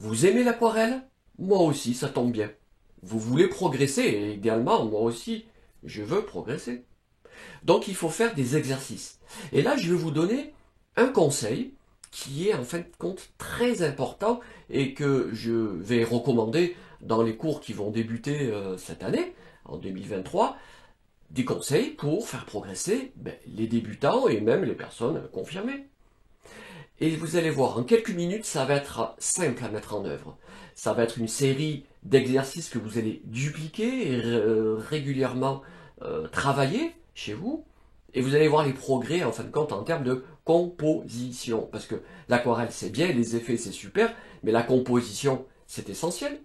Vous aimez l'aquarelle? Moi aussi, ça tombe bien. Vous voulez progresser, et idéalement, moi aussi, je veux progresser. Donc il faut faire des exercices. Et là, je vais vous donner un conseil qui est en fin de compte très important et que je vais recommander dans les cours qui vont débuter cette année, en 2023, des conseils pour faire progresser les débutants et même les personnes confirmées. Et vous allez voir, en quelques minutes, ça va être simple à mettre en œuvre. Ça va être une série d'exercices que vous allez dupliquer et régulièrement travailler chez vous. Et vous allez voir les progrès, en fin de compte, en termes de composition. Parce que l'aquarelle, c'est bien, les effets, c'est super, mais la composition, c'est essentiel.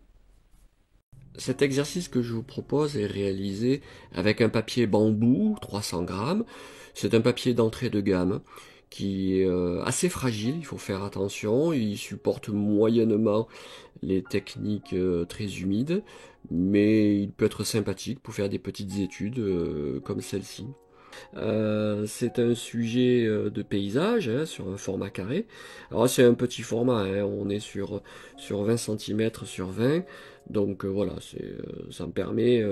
Cet exercice que je vous propose est réalisé avec un papier bambou, 300 grammes. C'est un papier d'entrée de gamme qui est assez fragile, il faut faire attention. Il supporte moyennement les techniques très humides, mais il peut être sympathique pour faire des petites études comme celle-ci. C'est un sujet de paysage hein, sur un format carré. Alors c'est un petit format, hein, on est sur 20 cm sur 20. Donc voilà, ça me permet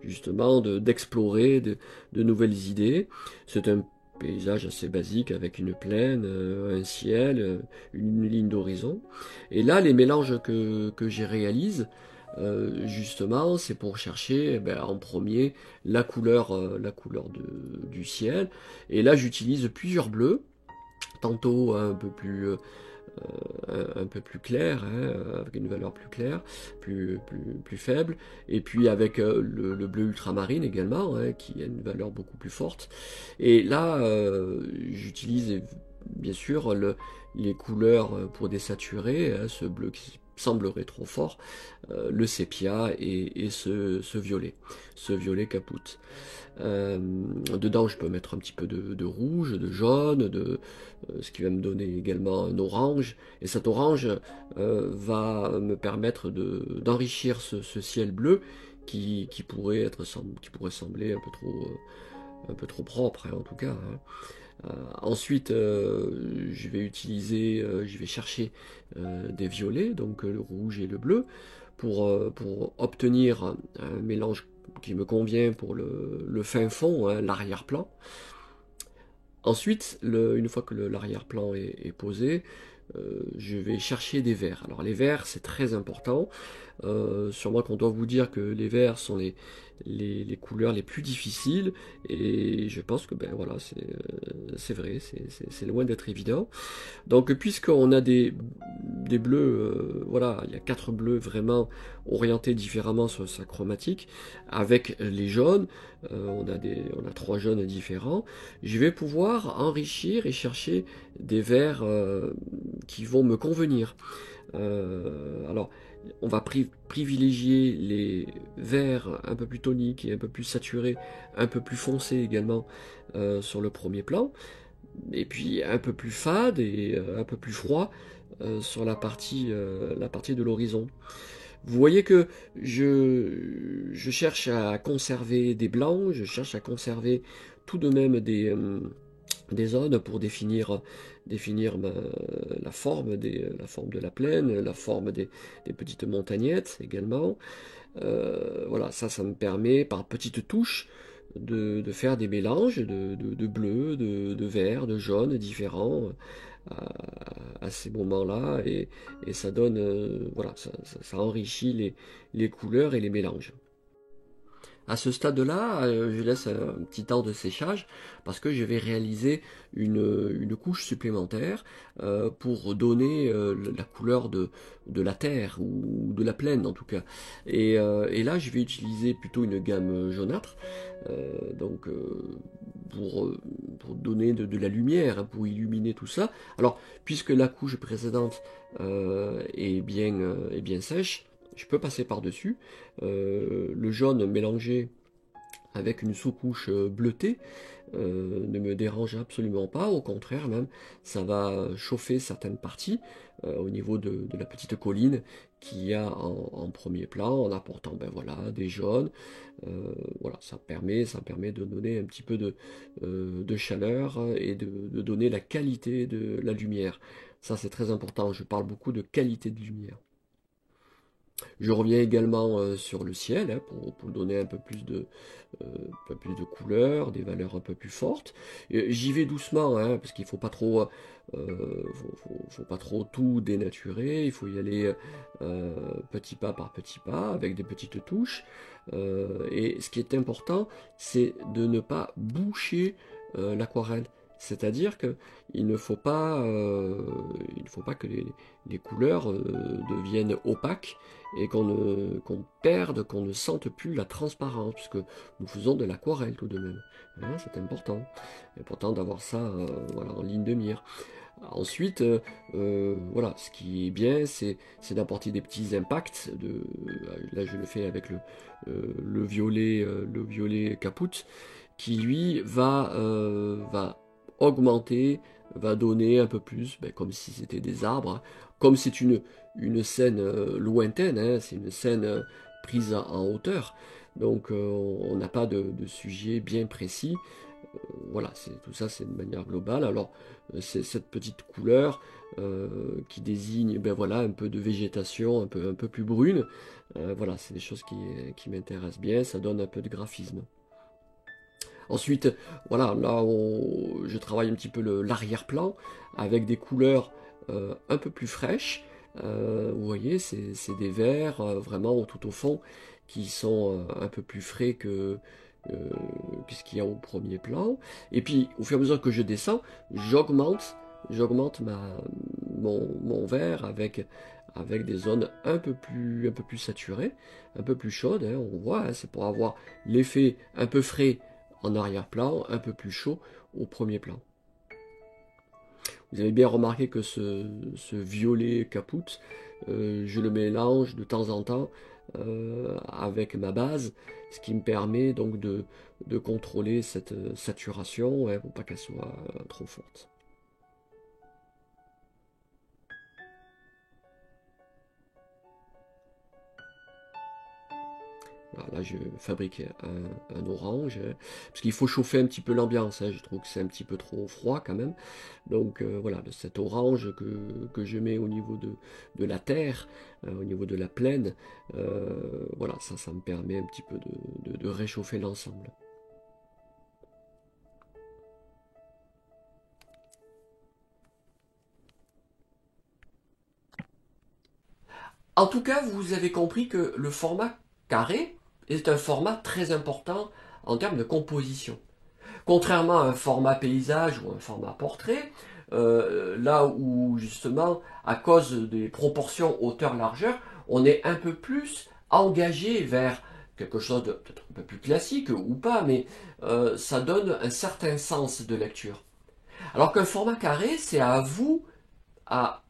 justement d'explorer de nouvelles idées. C'est un paysage assez basique avec une plaine, un ciel, une ligne d'horizon. Et là, les mélanges que j'y réalise, justement, c'est pour chercher en premier la couleur du ciel. Et là, j'utilise plusieurs bleus, tantôt un peu plus clair, hein, avec une valeur plus claire, plus faible, et puis avec le bleu ultramarine également, hein, qui a une valeur beaucoup plus forte. Et là, j'utilise bien sûr les couleurs pour désaturer, hein, ce bleu qui semblerait trop fort, le sépia et ce violet capoute. Dedans, je peux mettre un petit peu de rouge, de jaune, ce qui va me donner également un orange. Et cet orange va me permettre d'enrichir ce ciel bleu qui pourrait sembler un peu trop propre, hein, en tout cas. Hein. Ensuite, je vais chercher des violets, donc le rouge et le bleu, pour obtenir un mélange qui me convient pour le fin fond, hein, l'arrière-plan. Ensuite, une fois que l'arrière-plan est posé, je vais chercher des verts. Alors les verts, c'est très important. Sûrement qu'on doit vous dire que les verts sont les couleurs les plus difficiles. Et je pense que ben voilà, c'est vrai, c'est loin d'être évident. Donc puisqu'on a des bleus, voilà, il y a quatre bleus vraiment orientés différemment sur sa chromatique, avec les jaunes, on a trois jaunes différents, je vais pouvoir enrichir et chercher des verts qui vont me convenir. Alors, on va privilégier les verts un peu plus toniques et un peu plus saturés, un peu plus foncés également sur le premier plan et puis un peu plus fade et un peu plus froid sur la partie de l'horizon. Vous voyez que je cherche à conserver des blancs, je cherche à conserver tout de même des zones pour définir la forme de la plaine, la forme des petites montagnettes également. Voilà, ça me permet par petites touches de faire des mélanges de bleu, de vert, de jaune différents à ces moments-là et ça donne, voilà, ça enrichit les couleurs et les mélanges. À ce stade-là, je laisse un petit temps de séchage parce que je vais réaliser une couche supplémentaire pour donner la couleur de la terre ou de la plaine en tout cas. Et là, je vais utiliser plutôt une gamme jaunâtre, donc pour donner de la lumière, hein, pour illuminer tout ça. Alors, puisque la couche précédente est bien sèche, je peux passer par-dessus. Le jaune mélangé avec une sous-couche bleutée ne me dérange absolument pas, au contraire même, ça va chauffer certaines parties au niveau de la petite colline qu'il y a en premier plan, en apportant ben voilà, des jaunes. Voilà, ça permet de donner un petit peu de chaleur et de donner la qualité de la lumière. Ça c'est très important, je parle beaucoup de qualité de lumière. Je reviens également sur le ciel, hein, pour donner un peu plus de couleurs, des valeurs un peu plus fortes. J'y vais doucement, hein, parce qu'il faut pas trop tout dénaturer. Il faut y aller petit pas par petit pas, avec des petites touches. Et ce qui est important, c'est de ne pas boucher l'aquarelle. C'est-à-dire que il ne faut pas que les couleurs deviennent opaques et qu'on perde, qu'on ne sente plus la transparence, puisque nous faisons de l'aquarelle tout de même. Hein, c'est important. Important d'avoir ça voilà, en ligne de mire. Ensuite, voilà, ce qui est bien, c'est d'apporter des petits impacts. Là, je le fais avec le violet caput, qui lui va augmenter, va donner un peu plus, ben, comme si c'était des arbres, hein. Comme c'est une scène lointaine, hein, c'est une scène prise en hauteur, donc on n'a pas de sujet bien précis. Voilà, tout ça c'est de manière globale. Alors c'est cette petite couleur qui désigne ben voilà, un peu de végétation un peu plus brune. Voilà, c'est des choses qui m'intéressent bien, ça donne un peu de graphisme. Ensuite, voilà, là je travaille un petit peu l'arrière-plan avec des couleurs un peu plus fraîches. Vous voyez, c'est des verts vraiment tout au fond qui sont un peu plus frais euh, que ce qu'il y a au premier plan. Et puis, au fur et à mesure que je descends, j'augmente mon vert avec des zones un peu plus saturées, un peu plus chaudes, hein, on voit, hein, c'est pour avoir l'effet un peu frais en arrière-plan, un peu plus chaud au premier plan. Vous avez bien remarqué que ce violet caput, je le mélange de temps en temps avec ma base, ce qui me permet donc de contrôler cette saturation, hein, pour pas qu'elle soit trop forte. Alors là, je fabrique un orange, hein, parce qu'il faut chauffer un petit peu l'ambiance, hein, je trouve que c'est un petit peu trop froid quand même. Donc voilà, cet orange que je mets au niveau de la terre, au niveau de la plaine, voilà, ça me permet un petit peu de réchauffer l'ensemble. En tout cas, vous avez compris que le format carré est un format très important en termes de composition. Contrairement à un format paysage ou un format portrait, là où justement, à cause des proportions hauteur-largeur, on est un peu plus engagé vers quelque chose de peut-être un peu plus classique ou pas, mais ça donne un certain sens de lecture. Alors qu'un format carré, c'est à vous à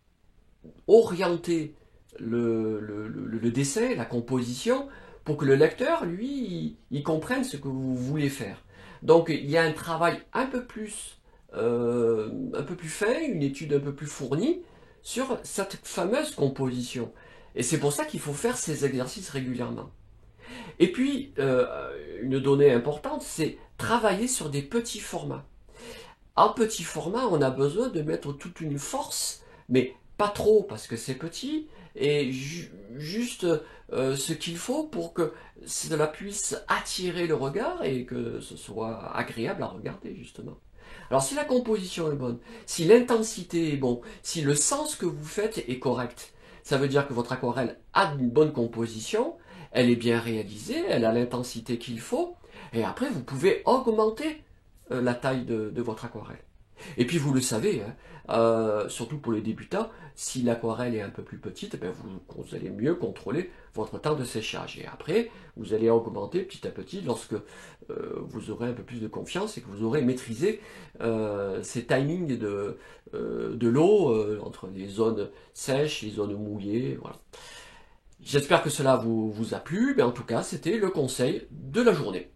orienter le dessin, la composition, pour que le lecteur, lui, il comprenne ce que vous voulez faire. Donc il y a un travail un peu plus fin, une étude un peu plus fournie sur cette fameuse composition. Et c'est pour ça qu'il faut faire ces exercices régulièrement. Et puis, une donnée importante, c'est travailler sur des petits formats. En petit format, on a besoin de mettre toute une force, mais pas trop parce que c'est petit, et juste ce qu'il faut pour que cela puisse attirer le regard et que ce soit agréable à regarder, justement. Alors si la composition est bonne, si l'intensité est bonne, si le sens que vous faites est correct, ça veut dire que votre aquarelle a une bonne composition, elle est bien réalisée, elle a l'intensité qu'il faut, et après vous pouvez augmenter la taille de votre aquarelle. Et puis vous le savez, hein, surtout pour les débutants, si l'aquarelle est un peu plus petite, ben vous allez mieux contrôler votre temps de séchage. Et après, vous allez augmenter petit à petit lorsque vous aurez un peu plus de confiance et que vous aurez maîtrisé ces timings de l'eau entre les zones sèches, les zones mouillées. Voilà. J'espère que cela vous a plu, mais en tout cas, c'était le conseil de la journée.